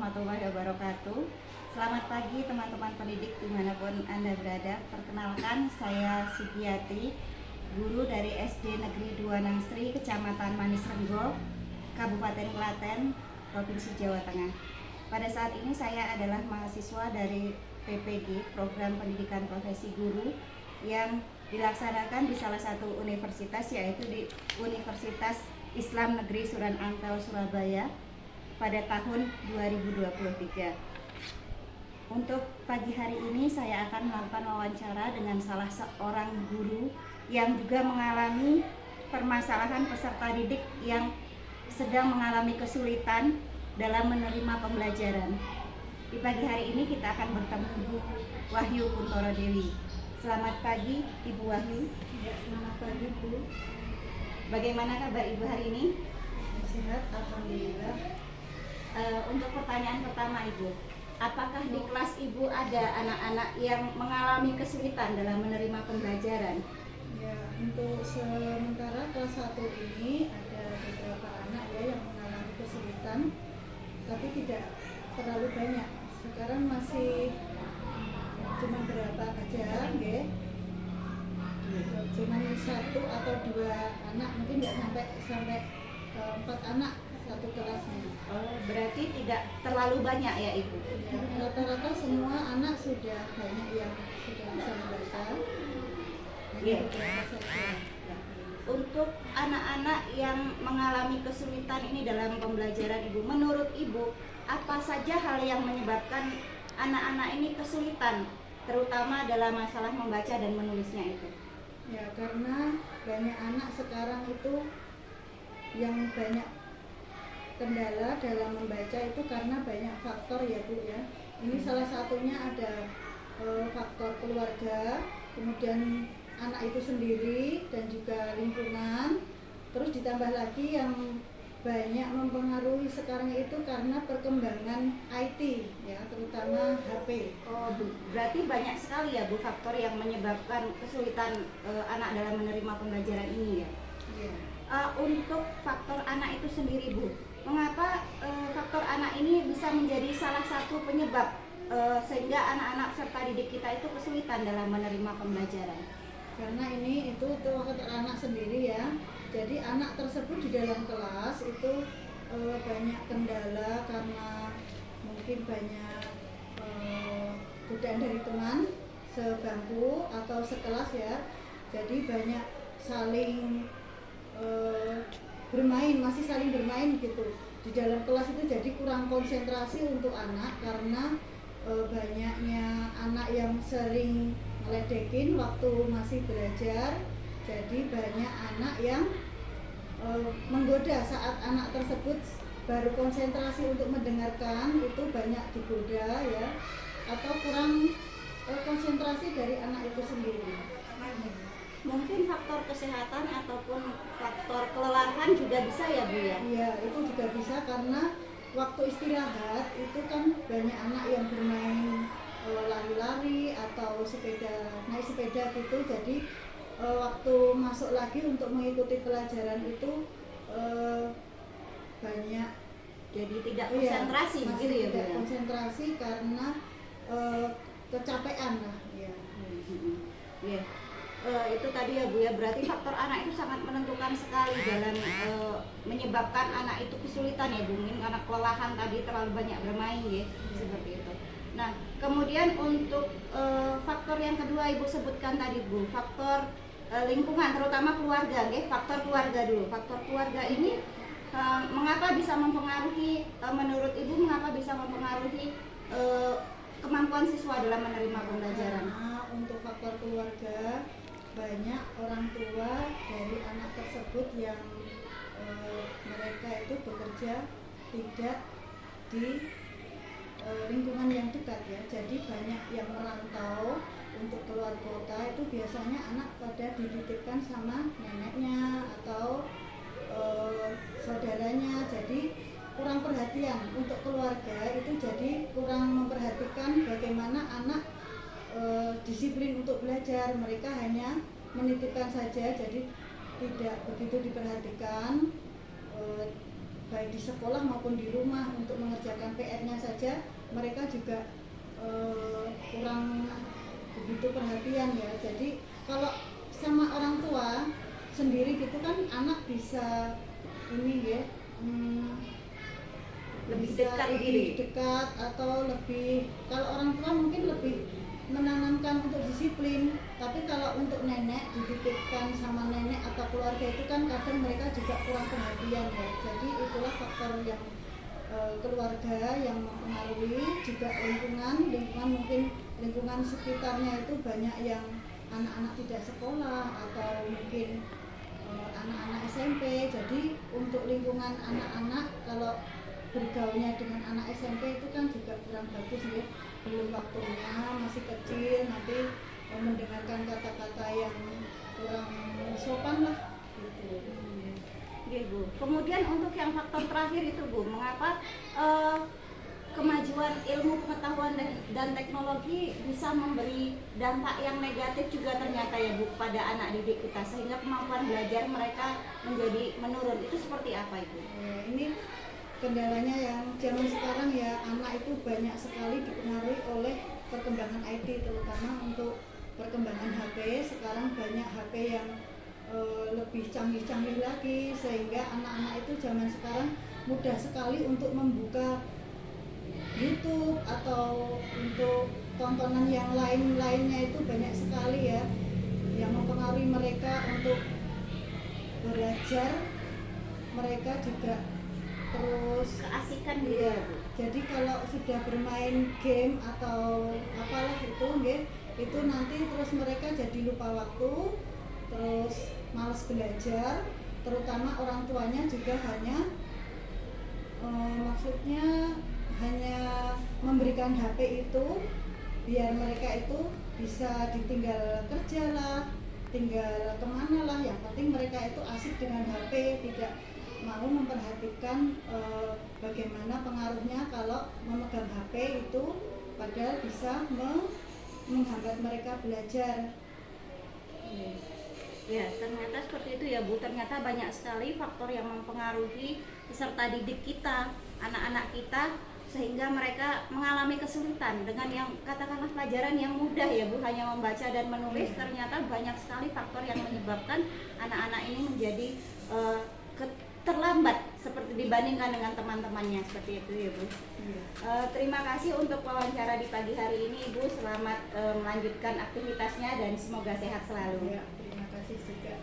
warahmatullahi wabarakatuh. Selamat pagi teman-teman pendidik dimanapun Anda berada. Perkenalkan, saya Sugiati, guru dari SD Negeri 2 Nangsri, Kecamatan Manis Renggo, Kabupaten Klaten, Provinsi Jawa Tengah. Pada saat ini saya adalah mahasiswa dari PPG, Program Pendidikan Profesi Guru, yang dilaksanakan di salah satu universitas, yaitu di Universitas Islam Negeri Sunan Ampel, Surabaya, pada tahun 2023. Untuk pagi hari ini saya akan melakukan wawancara dengan salah seorang guru yang juga mengalami permasalahan peserta didik yang sedang mengalami kesulitan dalam menerima pembelajaran. Di pagi hari ini kita akan bertemu Bu Wahyu Kuntoro Dewi. Selamat pagi Ibu Wahyu. Ya, selamat pagi Bu. Bagaimana kabar Ibu hari ini? Sehat, alhamdulillah. Untuk pertanyaan pertama Ibu, apakah di kelas Ibu ada anak-anak yang mengalami kesulitan dalam menerima pembelajaran? Ya, untuk sementara kelas 1 ini ada beberapa anak ya yang mengalami kesulitan, tapi tidak terlalu banyak. Sekarang masih cuma berapa aja, ya? Cuma 1 atau 2 anak, mungkin nggak sampai 4 anak satu kelasnya. Oh, berarti tidak terlalu banyak ya Ibu? Ya, rata-rata semua anak sudah banyak yang sudah bisa membaca. Iya. Beberapa saja. Untuk anak-anak yang mengalami kesulitan ini dalam pembelajaran Ibu, menurut Ibu apa saja hal yang menyebabkan anak-anak ini kesulitan, terutama dalam masalah membaca dan menulisnya itu? Ya, karena banyak anak sekarang itu yang banyak kendala dalam membaca itu karena banyak faktor ya Bu ya. Ini salah satunya ada faktor keluarga, kemudian anak itu sendiri dan juga lingkungan. Terus ditambah lagi yang banyak mempengaruhi sekarang itu karena perkembangan IT ya, terutama HP. Oh, berarti banyak sekali ya Bu faktor yang menyebabkan kesulitan anak dalam menerima pembelajaran ini ya. Iya. Untuk faktor anak itu sendiri Bu, mengapa faktor anak ini bisa menjadi salah satu penyebab sehingga anak-anak serta didik kita itu kesulitan dalam menerima pembelajaran? Karena ini itu faktor anak sendiri ya. Jadi anak tersebut di dalam kelas itu banyak kendala karena mungkin banyak godaan dari teman sebangku atau sekelas ya. Jadi banyak saling masih saling bermain gitu di dalam kelas itu, jadi kurang konsentrasi untuk anak karena banyaknya anak yang sering ngeledekin waktu masih belajar. Jadi banyak anak yang menggoda saat anak tersebut baru konsentrasi untuk mendengarkan, itu banyak digoda ya, atau kurang konsentrasi dari anak itu sendiri. Mungkin faktor kesehatan ataupun faktor kelelahan juga bisa ya Bu ya? Iya, itu juga bisa karena waktu istirahat itu kan banyak anak yang bermain lari-lari atau naik sepeda gitu. Jadi waktu masuk lagi untuk mengikuti pelajaran itu banyak jadi tidak konsentrasi begitu ya Bu? Tidak konsentrasi karena kecapean lah ya. Iya. Itu tadi ya Bu ya, berarti faktor anak itu sangat menentukan sekali dalam menyebabkan anak itu kesulitan ya Bu, mungkin karena kelelahan tadi, terlalu banyak bermain ya, seperti itu. Nah, kemudian untuk faktor yang kedua Ibu sebutkan tadi Bu, faktor lingkungan, terutama keluarga ya, faktor keluarga dulu. Faktor keluarga ini mengapa bisa mempengaruhi, menurut Ibu mengapa bisa mempengaruhi kemampuan siswa dalam menerima pembelajaran? Nah, untuk faktor keluarga, banyak orang tua dari anak tersebut yang mereka itu bekerja tidak di lingkungan yang dekat ya. Jadi banyak yang merantau untuk keluar kota, itu biasanya anak pada dititipkan sama neneknya atau saudaranya. Jadi kurang perhatian untuk keluarga itu, jadi kurang memperhatikan bagaimana anak disiplin untuk belajar. Mereka hanya menitipkan saja, jadi tidak begitu diperhatikan. baik di sekolah maupun di rumah untuk mengerjakan PR-nya saja mereka juga kurang begitu perhatian ya. Jadi kalau sama orang tua sendiri gitu kan anak bisa ini ya, Lebih bisa dekat lebih diri. dekat atau lebih, kalau orang tua mungkin lebih menanamkan untuk disiplin, tapi kalau untuk nenek dititipkan sama nenek atau keluarga itu kan kadang mereka juga kurang perhatian ya. Jadi itulah faktor yang keluarga yang mempengaruhi, juga lingkungan mungkin lingkungan sekitarnya itu banyak yang anak-anak tidak sekolah atau mungkin anak-anak SMP. Jadi untuk lingkungan anak-anak kalau bergaulnya dengan anak SMP itu kan juga kurang bagus ya, belum waktunya, masih kecil, nanti mendengarkan kata-kata yang kurang sopan lah gitu. Iya Bu. Kemudian untuk yang faktor terakhir itu Bu, mengapa kemajuan ilmu pengetahuan dan teknologi bisa memberi dampak yang negatif juga ternyata ya Bu pada anak didik kita, sehingga kemampuan belajar mereka menjadi menurun. Itu seperti apa Ibu? Ini kendalanya yang zaman sekarang ya, anak itu banyak sekali dipengaruhi oleh perkembangan IT, terutama untuk perkembangan HP. Sekarang banyak HP yang lebih canggih-canggih lagi, sehingga anak-anak itu zaman sekarang mudah sekali untuk membuka YouTube atau untuk tontonan yang lainnya itu banyak sekali ya, yang mempengaruhi mereka untuk belajar. Mereka juga terus Keasikan gitu ya Bu. jadi kalau sudah bermain game atau apalah itu nanti terus mereka jadi lupa waktu, terus malas belajar, terutama orang tuanya juga hanya maksudnya hanya memberikan HP itu biar mereka itu bisa ditinggal kerja lah, tinggal kemana lah, yang penting mereka itu asik dengan HP, tidak mau memperhatikan bagaimana pengaruhnya kalau memegang HP itu, padahal bisa menghambat mereka belajar. Ya, ternyata seperti itu ya Bu. Ternyata banyak sekali faktor yang mempengaruhi peserta didik kita, anak-anak kita, sehingga mereka mengalami kesulitan dengan yang katakanlah pelajaran yang mudah ya Bu, hanya membaca dan menulis. Ternyata banyak sekali faktor yang menyebabkan anak-anak ini menjadi terlambat seperti dibandingkan dengan teman-temannya, seperti itu ya Bu. Terima kasih untuk wawancara di pagi hari ini Ibu. Selamat melanjutkan aktivitasnya dan semoga sehat selalu. Ya, terima kasih juga.